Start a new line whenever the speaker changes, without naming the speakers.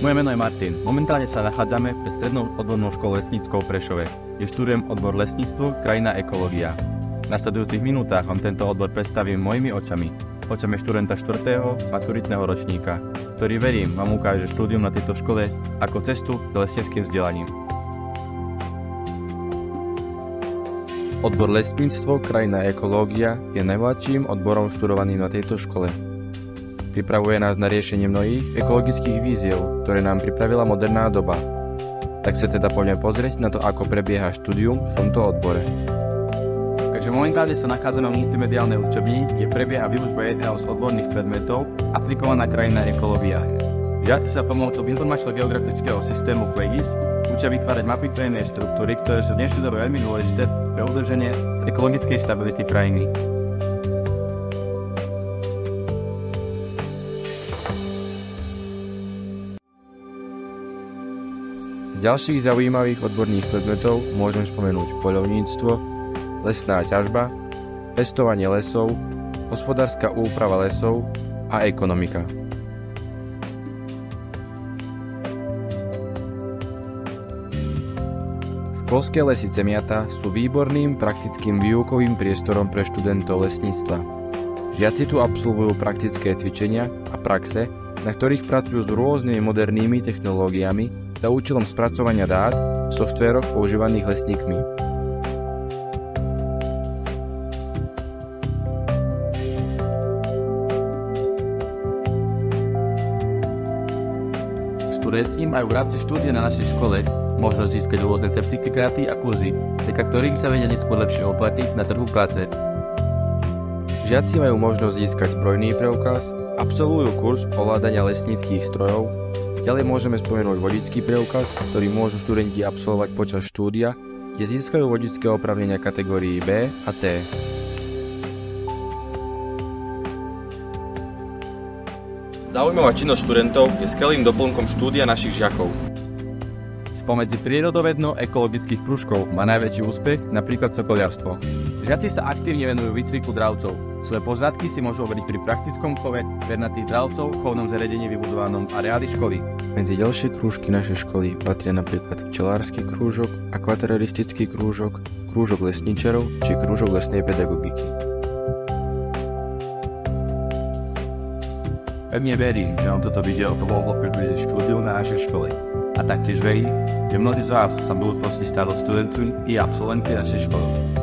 Moje meno je Martin. Momentálne sa nachádzame pre strednou odbornou školu lesníckou v Prešove, kde študujem odbor lesníctvo, krajina, ekológia. V nasledujúcich minútach vám tento odbor predstavím mojimi očami študenta 4. maturitného ročníka, ktorý verím vám ukáže štúdium na tejto škole ako cestu s lesníckym vzdelaním.
Odbor lesníctvo, krajina, ekológia je najmladším odborom študovaným na tejto škole. Pripravuje nás na riešenie mnohých ekologických víziev, ktoré nám pripravila moderná doba. Tak sa teda poďme pozrieť na to, ako prebieha štúdium v tomto odbore.
Takže momentálne sa nachádzame v multimediálnej učebni, kde prebieha výučba jedného z odborných predmetov aplikovaná krajina ekológia. Žiaci sa pomocou informačno-geografického systému QGIS učia vytvárať mapy krajinnej štruktúry, ktoré sú v dnešnej dobe veľmi dôležité pre udržanie ekologickej stability krajiny.
Z ďalších zaujímavých odborných predmetov môžem spomenúť poľovníctvo, lesná ťažba, pestovanie lesov, hospodárska úprava lesov a ekonomika. Školské lesy Cemiata sú výborným praktickým výukovým priestorom pre študentov lesníctva. Žiaci tu absolvujú praktické cvičenia a praxe, na ktorých pracujú s rôznymi modernými technológiami za účelom spracovania dát v softvéroch používaných lesníkmi.
Študenti majú v rámci štúdia na našej škole možnosť získať rôzne certifikáty a kurzy, vďaka ktorým sa vedia neskôr lepšie uplatniť na trhu práce.
Žiaci majú možnosť získať zbrojný preukaz, absolvujú kurz ovládania lesníckych strojov, ďalej môžeme spomenúť vodičský preukaz, ktorý môžu študenti absolvovať počas štúdia, kde získajú vodičské oprávnenia kategórií B a T.
Zaujímavá činnosť študentov je skvelým doplnkom štúdia našich žiakov. Spomedzi prírodovedno-ekologických krúžkov má najväčší úspech napríklad sokoliarstvo. Žiaci sa aktívne venujú výcviku dravcov. Svoje poznatky si môžu overiť pri praktickom chove pernatých dravcov v chovnom zariadení vybudovanom areáli školy.
Medzi ďalšie krúžky našej školy patria napríklad včelársky krúžok, akvateraristický krúžok, krúžok lesníčarov či krúžok lesnej pedagogiky.
Pevne verím, že vám toto video pomohlo približiť štúdiu na našej škole. A taktiež verím, že mnohí z vás sa v budúcnosti stali študentmi i absolventi našej školy.